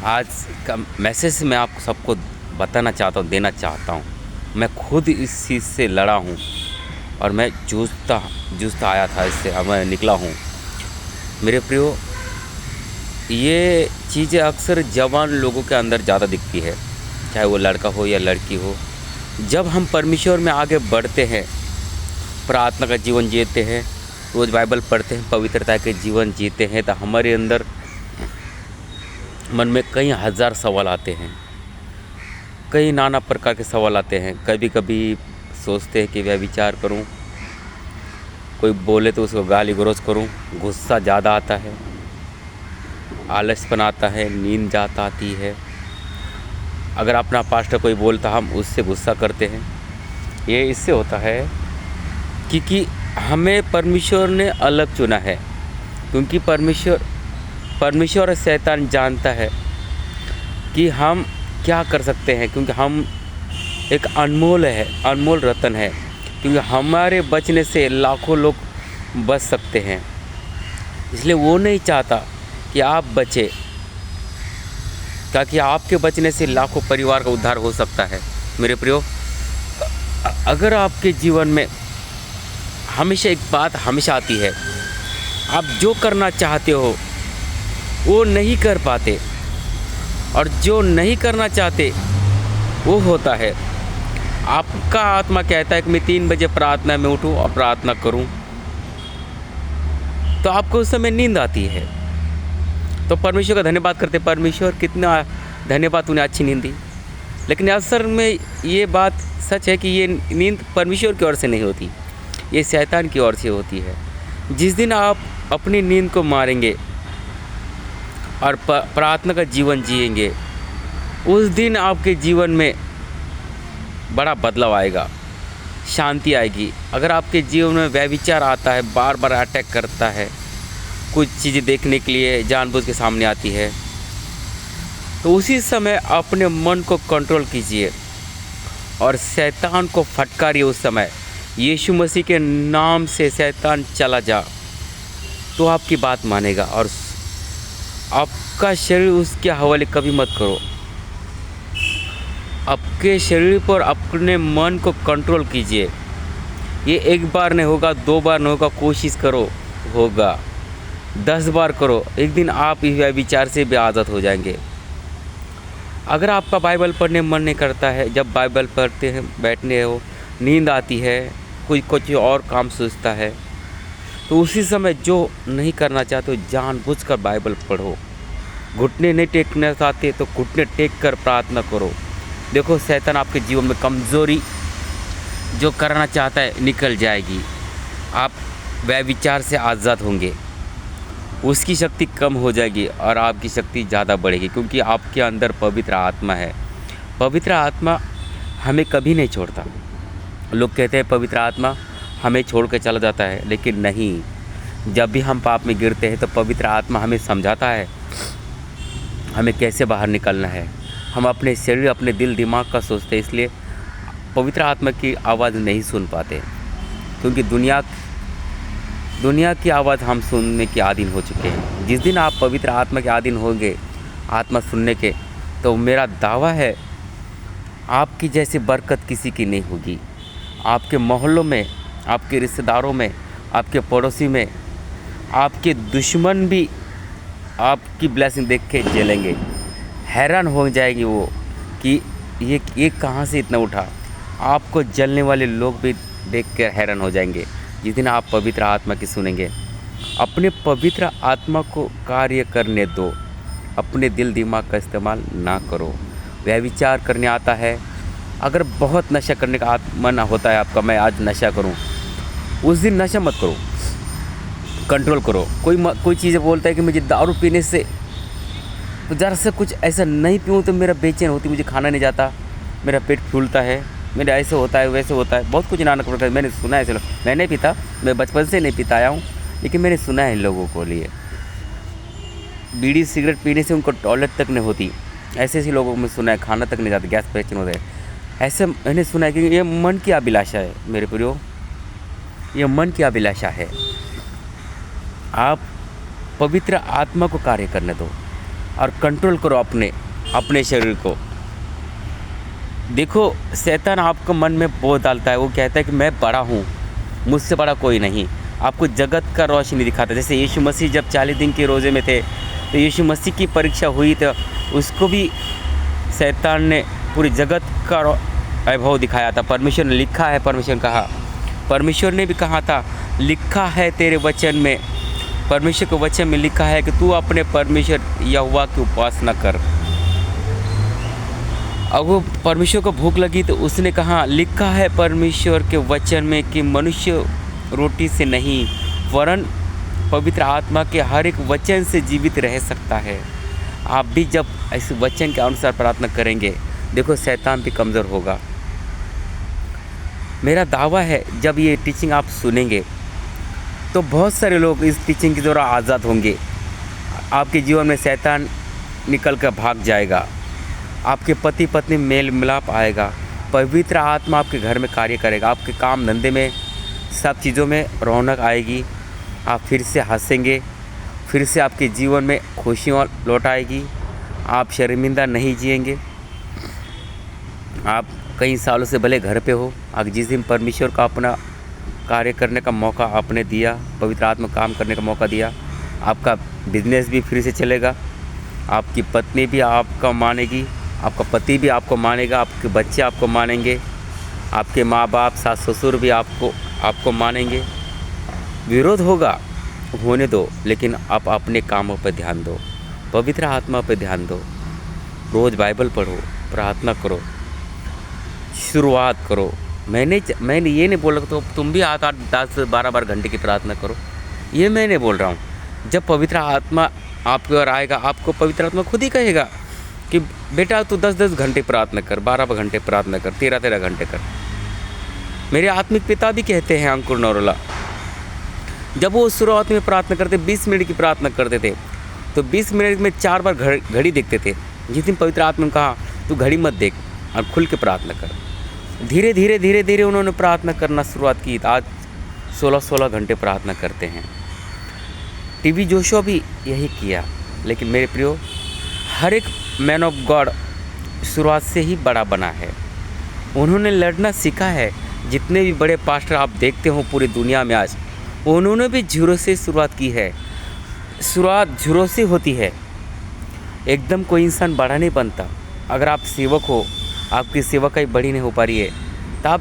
आज का मैसेज मैं आपको सबको बताना चाहता हूँ, देना चाहता हूँ। मैं खुद इस चीज़ से लड़ा हूँ और मैं जूझता आया था, इससे अब मैं निकला हूँ। मेरे प्रियो, ये चीज़ें अक्सर जवान लोगों के अंदर ज़्यादा दिखती है, चाहे वो लड़का हो या लड़की हो। जब हम परमेश्वर में आगे बढ़ते हैं, प्रार्थना का जीवन जीते हैं, रोज़ बाइबल पढ़ते हैं, पवित्रता के जीवन जीते हैं, तो हमारे अंदर मन में कई हज़ार सवाल आते हैं, कई नाना प्रकार के सवाल आते हैं। कभी कभी सोचते हैं कि वह विचार करूं, कोई बोले तो उसको गाली गलौज करूं, गुस्सा ज़्यादा आता है, आलसपन आता है, नींद ज़्यादा आती है। अगर अपना पास्टर कोई बोलता हम उससे गुस्सा करते हैं। ये इससे होता है क्योंकि हमें परमेश्वर ने अलग चुना है, क्योंकि परमेश्वर और शैतान जानता है कि हम क्या कर सकते हैं, क्योंकि हम एक अनमोल रत्न है, क्योंकि हमारे बचने से लाखों लोग बच सकते हैं। इसलिए वो नहीं चाहता कि आप बचे, ताकि आपके बचने से लाखों परिवार का उद्धार हो सकता है। मेरे प्रियो, अगर आपके जीवन में हमेशा एक बात हमेशा आती है, आप जो करना चाहते हो वो नहीं कर पाते, और जो नहीं करना चाहते वो होता है। आपका आत्मा कहता है कि मैं 3 बजे प्रार्थना में उठूं और प्रार्थना करूं, तो आपको उस समय नींद आती है। तो परमेश्वर का धन्यवाद करते, परमेश्वर कितना धन्यवाद तूने अच्छी नींद दी। लेकिन असल में ये बात सच है कि ये नींद परमेश्वर की ओर से नहीं होती, ये शैतान की ओर से होती है। जिस दिन आप अपनी नींद को मारेंगे और प्रार्थना का जीवन जिएंगे, उस दिन आपके जीवन में बड़ा बदलाव आएगा, शांति आएगी। अगर आपके जीवन में व्यभिचार आता है, बार बार अटैक करता है, कुछ चीज़ें देखने के लिए जानबूझ के सामने आती है, तो उसी समय अपने मन को कंट्रोल कीजिए और शैतान को फटकारिए। उस समय यीशु मसीह के नाम से शैतान चला जा, तो आपकी बात मानेगा। और आपका शरीर उसके हवाले कभी मत करो। आपके शरीर पर अपने मन को कंट्रोल कीजिए। ये 1 बार नहीं होगा, 2 बार नहीं होगा, कोशिश करो, होगा 10 बार करो। एक दिन आप इस विचार से भी आज़ाद हो जाएंगे। अगर आपका बाइबल पढ़ने मन नहीं करता है, जब बाइबल पढ़ते हैं बैठने हो, नींद आती है, कोई कुछ और काम सोचता है, तो उसी समय जो नहीं करना चाहते हो जानबूझकर बाइबल पढ़ो। घुटने नहीं टेकना चाहते तो घुटने टेक कर प्रार्थना करो। देखो, शैतान आपके जीवन में कमज़ोरी जो करना चाहता है निकल जाएगी। आप वह विचार से आज़ाद होंगे, उसकी शक्ति कम हो जाएगी और आपकी शक्ति ज़्यादा बढ़ेगी, क्योंकि आपके अंदर पवित्र आत्मा है। पवित्र आत्मा हमें कभी नहीं छोड़ता। लोग कहते हैं पवित्र आत्मा हमें छोड़ कर चला जाता है, लेकिन नहीं। जब भी हम पाप में गिरते हैं तो पवित्र आत्मा हमें समझाता है हमें कैसे बाहर निकलना है। हम अपने शरीर, अपने दिल दिमाग का सोचते हैं, इसलिए पवित्र आत्मा की आवाज़ नहीं सुन पाते, क्योंकि दुनिया की आवाज़ हम सुनने के आदीन हो चुके हैं। जिस दिन आप पवित्र आत्मा के आदीन होंगे, आत्मा सुनने के, तो मेरा दावा है आपकी जैसी बरकत किसी की नहीं होगी। आपके मोहल्लों में, आपके रिश्तेदारों में, आपके पड़ोसी में, आपके दुश्मन भी आपकी ब्लेसिंग देख के जलेंगे, हैरान हो जाएंगे वो कि ये कहाँ से इतना उठा। आपको जलने वाले लोग भी देख कर हैरान हो जाएंगे जिस दिन आप पवित्र आत्मा की सुनेंगे। अपने पवित्र आत्मा को कार्य करने दो, अपने दिल दिमाग का इस्तेमाल ना करो। वह विचार करने आता है, अगर बहुत नशा करने का मन होता है आपका, मैं आज नशा करूं, उस दिन नशा मत करो, कंट्रोल करो। कोई चीज़ बोलता है कि मुझे दारू पीने से तो ज़रा से कुछ ऐसा नहीं पीऊँ तो मेरा बेचैन होती, मुझे खाना नहीं जाता, मेरा पेट फूलता है, मेरा ऐसे होता है, वैसे होता है। बहुत कुछ नाना प्रकार मैंने सुना है ऐसे लोग। मैं नहीं पीता, मैं बचपन से नहीं पीता आया हूँ, लेकिन मैंने सुना है इन लोगों को लिए बीड़ी सिगरेट पीने से उनको टॉयलेट तक नहीं होती। ऐसे लोगों को मैं सुना है, खाना तक नहीं जाता, गैस पेचन होता है। ऐसे मैंने सुना है कि ये मन की अभिलाषा है। मेरे प्रियो, ये मन की अभिलाषा है। आप पवित्र आत्मा को कार्य करने दो। और कंट्रोल करो अपने शरीर को। देखो, शैतान आपको मन में बोझ डालता है, वो कहता है कि मैं बड़ा हूँ, मुझसे बड़ा कोई नहीं। आपको जगत का रोशनी दिखाता है। जैसे यीशु मसीह जब 40 दिन के रोज़े में थे, तो यीशु मसीह की परीक्षा हुई, तो उसको भी शैतान ने पूरी जगत का वैभव दिखाया था। परमेश्वर ने लिखा है, परमेश्वर ने भी कहा था, लिखा है तेरे वचन में, परमेश्वर के वचन में लिखा है कि तू अपने परमेश्वर यहोवा की उपासना कर। अब वो परमेश्वर को भूख लगी तो उसने कहा, लिखा है परमेश्वर के वचन में कि मनुष्य रोटी से नहीं वरन पवित्र आत्मा के हर एक वचन से जीवित रह सकता है। आप भी जब इस वचन के अनुसार प्रार्थना करेंगे, देखो शैतान भी कमज़ोर होगा। मेरा दावा है, जब ये टीचिंग आप सुनेंगे तो बहुत सारे लोग इस टीचिंग के द्वारा आज़ाद होंगे। आपके जीवन में शैतान निकल कर भाग जाएगा, आपके पति पत्नी मेल मिलाप आएगा, पवित्र आत्मा आपके घर में कार्य करेगा, आपके काम धंधे में सब चीज़ों में रौनक आएगी, आप फिर से हंसेंगे, फिर से आपके जीवन में खुशियाँ लौट आएगी, आप शर्मिंदा नहीं जिएंगे। आप कई सालों से भले घर पे हो, आज जिस दिन परमेश्वर का अपना कार्य करने का मौका आपने दिया, पवित्र आत्मा काम करने का मौका दिया, आपका बिजनेस भी फिर से चलेगा, आपकी पत्नी भी आपका मानेगी, आपका पति भी आपको मानेगा, आपके बच्चे आपको मानेंगे, आपके माँ बाप सास ससुर भी आपको मानेंगे। विरोध होगा, होने दो, लेकिन आप अपने कामों पर ध्यान दो, पवित्र आत्मा पर ध्यान दो, रोज़ बाइबल पढ़ो, प्रार्थना करो, शुरुआत करो। मैंने ये नहीं बोल रहा तो तुम भी 8 10 12 बार घंटे की प्रार्थना करो, ये मैं नहीं बोल रहा हूँ। जब पवित्र आत्मा आपके ओर आएगा, आपको पवित्र आत्मा खुद ही कहेगा कि बेटा तू 10 घंटे प्रार्थना कर, 12 घंटे प्रार्थना कर, 13 घंटे कर। मेरे आत्मिक पिता भी कहते हैं, अंकुर नरोला, जब वो शुरुआत में प्रार्थना करते 20 मिनट की प्रार्थना करते थे, तो 20 मिनट में 4 बार घड़ी देखते थे। जिस दिन पवित्र आत्मा ने कहा तू घड़ी मत देख और खुल के प्रार्थना कर, धीरे धीरे उन्होंने प्रार्थना करना शुरुआत की। आज 16 घंटे प्रार्थना करते हैं। टीबी जोशुआ भी यही किया। लेकिन मेरे प्रियो, हर एक मैन ऑफ गॉड शुरुआत से ही बड़ा बना है, उन्होंने लड़ना सीखा है। जितने भी बड़े पास्टर आप देखते हो पूरी दुनिया में आज, उन्होंने भी जीरो से शुरुआत की है। शुरुआत जीरो से होती है, एकदम कोई इंसान बड़ा नहीं बनता। अगर आप सेवक हो, आपकी सेवकाई बड़ी नहीं हो पा रही है, तो आप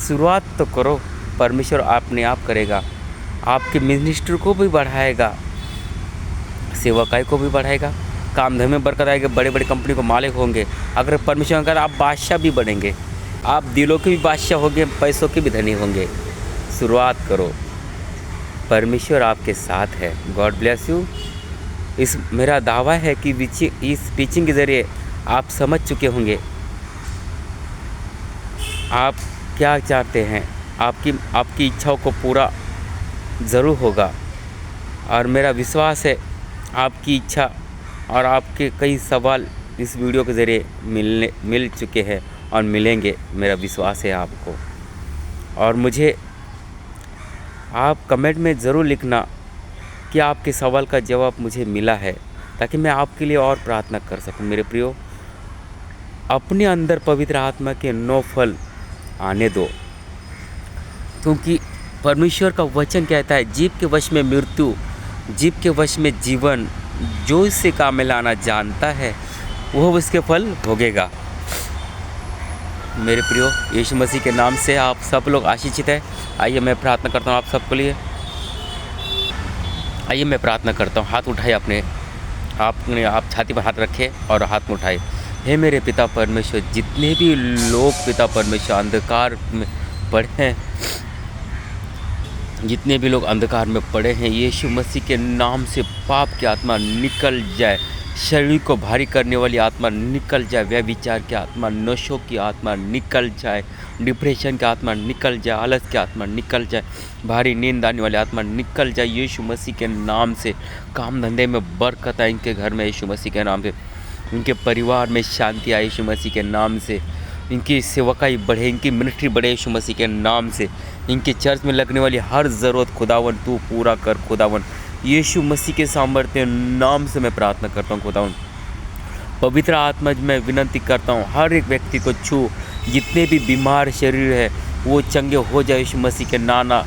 शुरुआत तो करो, परमेश्वर अपने आप करेगा, आपके मिनिस्टर को भी बढ़ाएगा, सेवकाई को भी बढ़ाएगा, काम धंधे में बरकत आएगी, बड़े बड़े कंपनी को मालिक होंगे। अगर परमेश्वर का, आप बादशाह भी बनेंगे, आप दिलों के भी बादशाह होंगे, पैसों के भी धनी होंगे। शुरुआत करो, परमेश्वर आपके साथ है। God bless you. मेरा दावा है कि इस टीचिंग के ज़रिए आप समझ चुके होंगे आप क्या चाहते हैं, आपकी इच्छाओं को पूरा ज़रूर होगा। और मेरा विश्वास है आपकी इच्छा और आपके कई सवाल इस वीडियो के ज़रिए मिल चुके हैं और मिलेंगे, मेरा विश्वास है आपको। और मुझे आप कमेंट में ज़रूर लिखना कि आपके सवाल का जवाब मुझे मिला है, ताकि मैं आपके लिए और प्रार्थना कर सकूं। मेरे प्रियो, अपने अंदर पवित्र आत्मा के 9 फल आने दो, क्योंकि परमेश्वर का वचन कहता है, जीव के वश में मृत्यु, जीव के वश में जीवन, जो इससे काम में लाना जानता है वह उसके फल भोगेगा। मेरे प्रियो, यीशु मसीह के नाम से आप सब लोग आशीषित है। आइए मैं प्रार्थना करता हूँ आप सबके लिए। आइए मैं प्रार्थना करता हूँ। हाथ उठाए आप छाती पर हाथ रखे और हाथ में उठाए। हे मेरे पिता परमेश्वर, जितने भी लोग पिता परमेश्वर अंधकार में पड़े हैं, जितने भी लोग अंधकार में पड़े हैं, यीशु मसीह के नाम से पाप की आत्मा निकल जाए, शरीर को भारी करने वाली आत्मा निकल जाए, व्यभिचार की आत्मा, नशों की आत्मा निकल जाए, डिप्रेशन की आत्मा निकल जाए, आलस की आत्मा निकल जाए, भारी नींद आने वाली आत्मा निकल जाए यीशु मसीह के नाम से। काम धंधे में बरकत आए इनके घर में यीशु मसीह के नाम से, इनके परिवार में शांति आए यीशु मसीह के नाम से, इनकी सेवकाई बढ़े, इनकी मिनिस्ट्री बढ़े यीशु मसीह के नाम से। इनके चर्च में लगने वाली हर ज़रूरत खुदावन तू पूरा कर खुदावन, यीशु मसीह के सामर्थ्य नाम से मैं प्रार्थना करता हूँ खुदावन। पवित्र आत्मा मैं विनती करता हूँ हर एक व्यक्ति को छू, जितने भी बीमार शरीर है वो चंगे हो जाए यीशु मसीह के नाना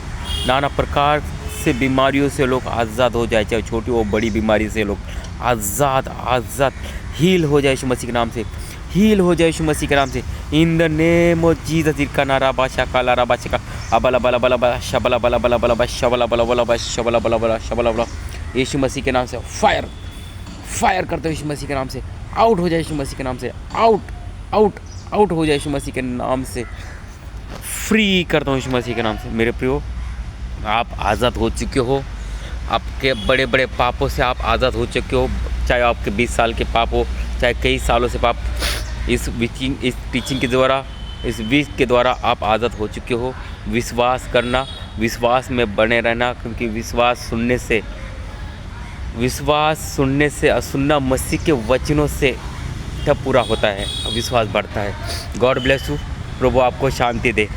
प्रकार से बीमारियों से लोग आज़ाद हो जाए, चाहे छोटी हो बड़ी बीमारी से लोग आज़ाद हील हो जाए यीशु मसीह के नाम से, हील हो जाए यीशु मसीह के नाम से। In the name of Jesus इरकाना राबा शाकाला राबा शका अबला बला बला बला शबला बला बला बला शबला बला बला बला शबला बला बला शबला बला, यीशु मसीह के नाम से फायर करते हो यीशु मसीह के नाम से, आउट हो जाए यीशु मसीह के नाम से, आउट हो जाए यीशु मसीह के नाम से, फ्री करता हूँ यीशु मसीह के नाम से। मेरे प्रियो, आप आज़ाद हो चुके हो, आपके बड़े बड़े पापों से आप आज़ाद हो चुके हो, चाहे आपके 20 साल के पाप हो, चाहे कई सालों से पाप। इस टीचिंग के द्वारा, इस वीक के द्वारा आप आज़ाद हो चुके हो। विश्वास करना, विश्वास में बने रहना, क्योंकि विश्वास सुनने से और सुनना मसीह के वचनों से तब पूरा होता है, विश्वास बढ़ता है। God bless you. प्रभु आपको शांति दे।